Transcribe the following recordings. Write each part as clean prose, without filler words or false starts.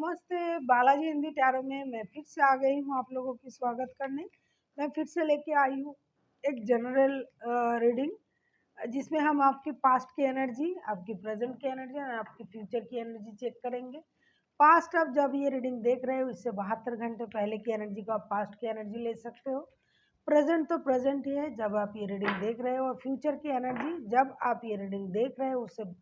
नमस्ते, बालाजी हिंदी टैरो में मैं फिर से आ गई हूँ आप लोगों की स्वागत करने। मैं फिर से लेके आई हूँ एक जनरल रीडिंग जिसमें हम आपकी पास्ट की एनर्जी, आपकी प्रेजेंट की एनर्जी और आपकी फ्यूचर की एनर्जी चेक करेंगे। पास्ट आप जब ये रीडिंग देख रहे हो इससे 72 घंटे पहले की एनर्जी को आप पास्ट की एनर्जी ले सकते हो। प्रेजेंट तो प्रेजेंट ही है जब आप ये रीडिंग देख रहे हो, और फ्यूचर की एनर्जी जब आप ये रीडिंग देख रहे हो उससे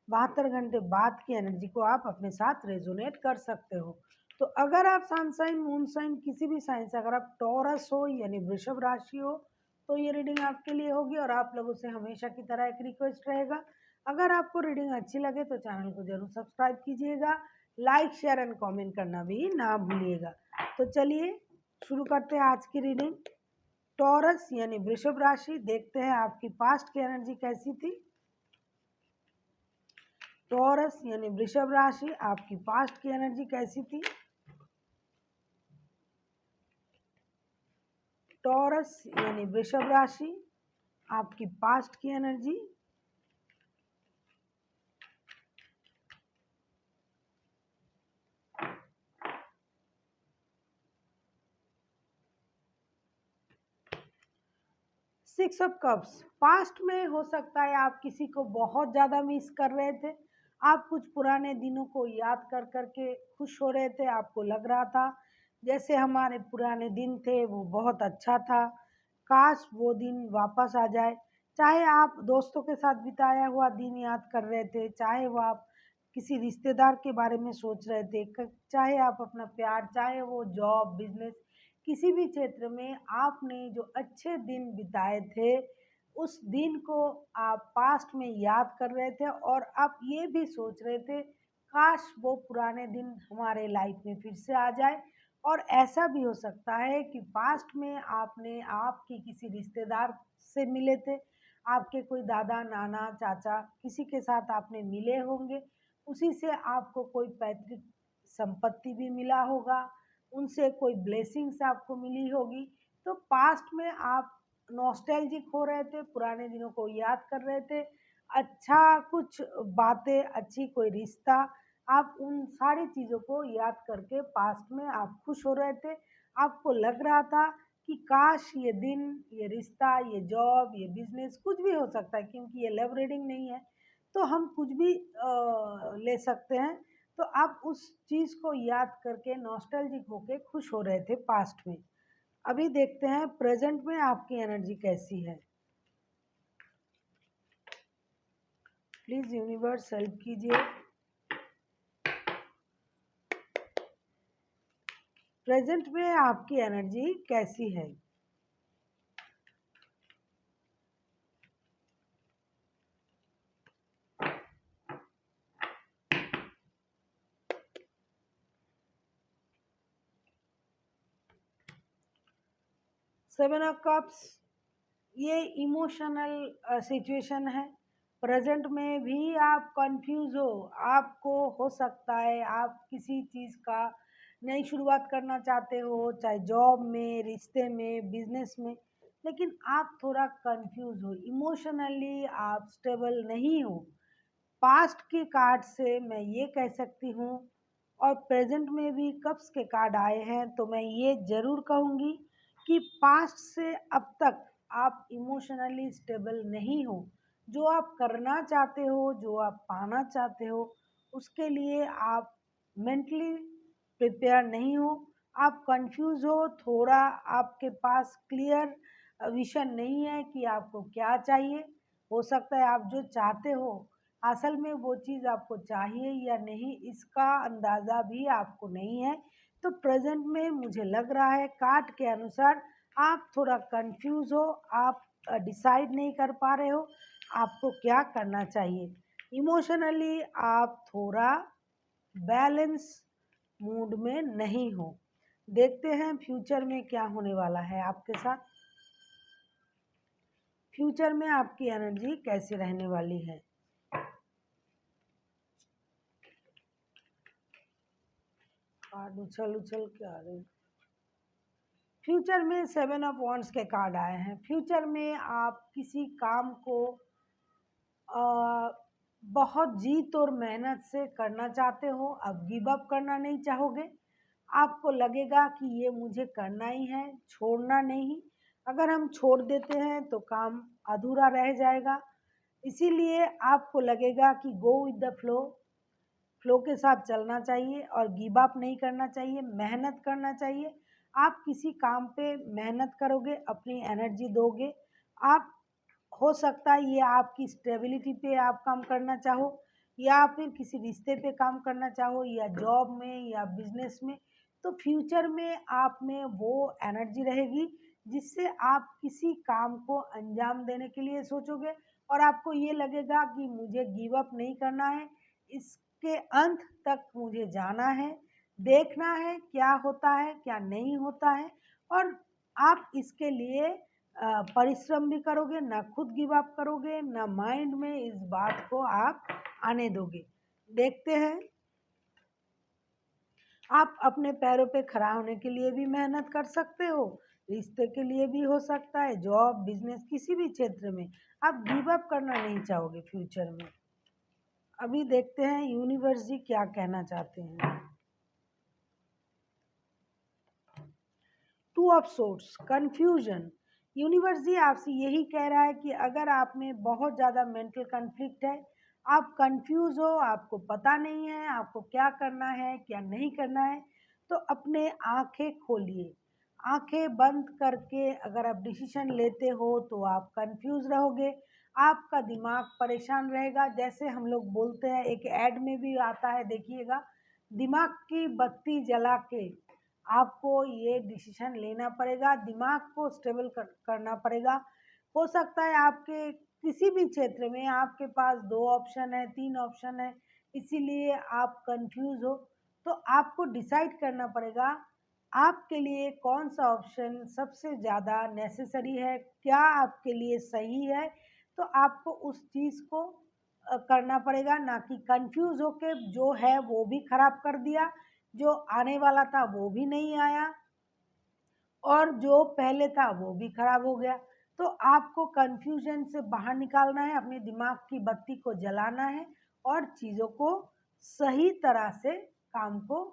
72 घंटे बाद की एनर्जी को आप अपने साथ रेजोनेट कर सकते हो। तो अगर आप सन साइन, मून साइन, किसी भी साइन से अगर आप टॉरस हो यानी वृषभ राशि हो तो ये रीडिंग आपके लिए होगी। और आप लोगों से हमेशा की तरह एक रिक्वेस्ट रहेगा, अगर आपको रीडिंग अच्छी लगे तो चैनल को जरूर सब्सक्राइब कीजिएगा, लाइक शेयर एंड कमेंट करना भी ना भूलिएगा। तो चलिए शुरू करते हैं आज की रीडिंग। टॉरस यानी वृषभ राशि, देखते हैं आपकी पास्ट की एनर्जी कैसी थी। टॉरस यानी वृषभ राशि, आपकी पास्ट की एनर्जी कैसी थी। टॉरस यानी वृषभ राशि, आपकी पास्ट की energy. Six of cups, past में हो सकता है आप किसी को बहुत ज़्यादा मिस कर रहे थे। आप कुछ पुराने दिनों को याद कर करके खुश हो रहे थे। आपको लग रहा था जैसे हमारे पुराने दिन थे वो बहुत अच्छा था, काश वो दिन वापस आ जाए। चाहे आप दोस्तों के साथ बिताया हुआ दिन याद कर रहे थे, चाहे वो आप किसी रिश्तेदार के बारे में सोच रहे थे, चाहे आप अपना प्यार, चाहे वो जॉब, बिजनेस, किसी भी क्षेत्र में आपने जो अच्छे दिन बिताए थे उस दिन को आप पास्ट में याद कर रहे थे, और आप ये भी सोच रहे थे काश वो पुराने दिन हमारे लाइफ में फिर से आ जाए। और ऐसा भी हो सकता है कि पास्ट में आपने आपकी किसी रिश्तेदार से मिले थे, आपके कोई दादा, नाना, चाचा, किसी के साथ आपने मिले होंगे, उसी से आपको कोई पैतृक संपत्ति भी मिला होगा, उनसे कोई ब्लेसिंग्स आपको मिली होगी। तो पास्ट में आप नॉस्टैल्जिक हो रहे थे, पुराने दिनों को याद कर रहे थे, अच्छा कुछ बातें, अच्छी कोई रिश्ता, आप उन सारी चीज़ों को याद करके पास्ट में आप खुश हो रहे थे। आपको लग रहा था कि काश ये दिन, ये रिश्ता, ये जॉब, ये बिजनेस, कुछ भी हो सकता है क्योंकि ये लव रीडिंग नहीं है, तो हम कुछ भी ले सकते हैं। तो आप उस चीज़ को याद करके नॉस्टैल्जिक होके खुश हो रहे थे पास्ट में। अभी देखते हैं प्रेजेंट में आपकी एनर्जी कैसी है। प्लीज यूनिवर्स हेल्प कीजिए। प्रेजेंट में आपकी एनर्जी कैसी है। सेवन ऑफ कप्स, ये इमोशनल सिचुएशन है। प्रेजेंट में भी आप कंफ्यूज आपको हो सकता है आप किसी चीज़ का नई शुरुआत करना चाहते हो, चाहे जॉब में, रिश्ते में, बिजनेस में, लेकिन आप थोड़ा कंफ्यूज हो, इमोशनली आप स्टेबल नहीं हो। पास्ट के कार्ड से मैं ये कह सकती हूँ, और प्रेजेंट में भी कप्स के कार्ड आए हैं, तो मैं ये ज़रूर कहूँगी कि पास्ट से अब तक आप इमोशनली स्टेबल नहीं हो। जो आप करना चाहते हो, जो आप पाना चाहते हो, उसके लिए आप मेंटली प्रिपेयर नहीं हो। आप कंफ्यूज हो, थोड़ा आपके पास क्लियर विजन नहीं है कि आपको क्या चाहिए। हो सकता है आप जो चाहते हो असल में वो चीज़ आपको चाहिए या नहीं, इसका अंदाज़ा भी आपको नहीं है। तो प्रेजेंट में मुझे लग रहा है कार्ड के अनुसार आप थोड़ा कंफ्यूज हो, आप डिसाइड नहीं कर पा रहे हो आपको क्या करना चाहिए। इमोशनली आप थोड़ा बैलेंस मूड में नहीं हो। देखते हैं फ्यूचर में क्या होने वाला है आपके साथ। फ्यूचर में आपकी एनर्जी कैसी रहने वाली है। कार्ड उछल उछल के आ रहे हैं। फ्यूचर में सेवन ऑफ वॉन्ड्स के कार्ड आए हैं। फ्यूचर में आप किसी काम को बहुत जीत और मेहनत से करना चाहते हो, अब गिव अप करना नहीं चाहोगे। आपको लगेगा कि ये मुझे करना ही है, छोड़ना नहीं। अगर हम छोड़ देते हैं तो काम अधूरा रह जाएगा। इसीलिए आपको लगेगा कि go with the flow, flow के साथ चलना चाहिए और गिव अप नहीं करना चाहिए, मेहनत करना चाहिए। आप किसी काम पे मेहनत करोगे, अपनी एनर्जी दोगे, आप हो सकता है ये आपकी स्टेबिलिटी पे आप काम करना चाहो, या फिर किसी रिश्ते पे काम करना चाहो, या जॉब में या बिजनेस में। तो फ्यूचर में आप में वो एनर्जी रहेगी जिससे आप किसी काम को अंजाम देने के लिए सोचोगे, और आपको ये लगेगा कि मुझे गिव अप नहीं करना है, इसके अंत तक मुझे जाना है, देखना है क्या होता है क्या नहीं होता है। और आप इसके लिए परिश्रम भी करोगे, ना खुद गिव अप करोगे, ना माइंड में इस बात को आप आने दोगे। देखते हैं, आप अपने पैरों पे खड़ा होने के लिए भी मेहनत कर सकते हो, रिश्ते के लिए भी हो सकता है, जॉब बिजनेस किसी भी क्षेत्र में आप गिव अप करना नहीं चाहोगे फ्यूचर में। अभी देखते हैं यूनिवर्स जी क्या कहना चाहते हैं। Two of sorts, confusion. Universe ji आपसे यही कह रहा है कि अगर आप में बहुत ज़्यादा मेंटल कन्फ्लिक्ट है, आप कंफ्यूज हो, आपको पता नहीं है आपको क्या करना है क्या नहीं करना है, तो अपने आंखें खोलिए। आंखें बंद करके अगर आप डिसीजन लेते हो तो आप कंफ्यूज रहोगे, आपका दिमाग परेशान रहेगा। जैसे हम लोग बोलते हैं, एक ऐड में भी आता है, देखिएगा, दिमाग की बत्ती जला के आपको ये डिसीजन लेना पड़ेगा, दिमाग को स्टेबल करना पड़ेगा। हो सकता है आपके किसी भी क्षेत्र में आपके पास दो ऑप्शन है, तीन ऑप्शन है, इसीलिए आप कंफ्यूज हो। तो आपको डिसाइड करना पड़ेगा आपके लिए कौन सा ऑप्शन सबसे ज़्यादा नेसेसरी है, क्या आपके लिए सही है। तो आपको उस चीज़ को करना पड़ेगा, ना कि कंफ्यूज होके जो है वो भी खराब कर दिया, जो आने वाला था वो भी नहीं आया, और जो पहले था वो भी खराब हो गया। तो आपको कंफ्यूजन से बाहर निकालना है, अपने दिमाग की बत्ती को जलाना है और चीज़ों को सही तरह से काम को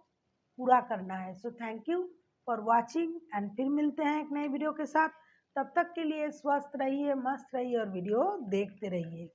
पूरा करना है। So thank you for watching, and फिर मिलते हैं एक नए वीडियो के साथ। तब तक के लिए स्वस्थ रहिए, मस्त रहिए और वीडियो देखते रहिए।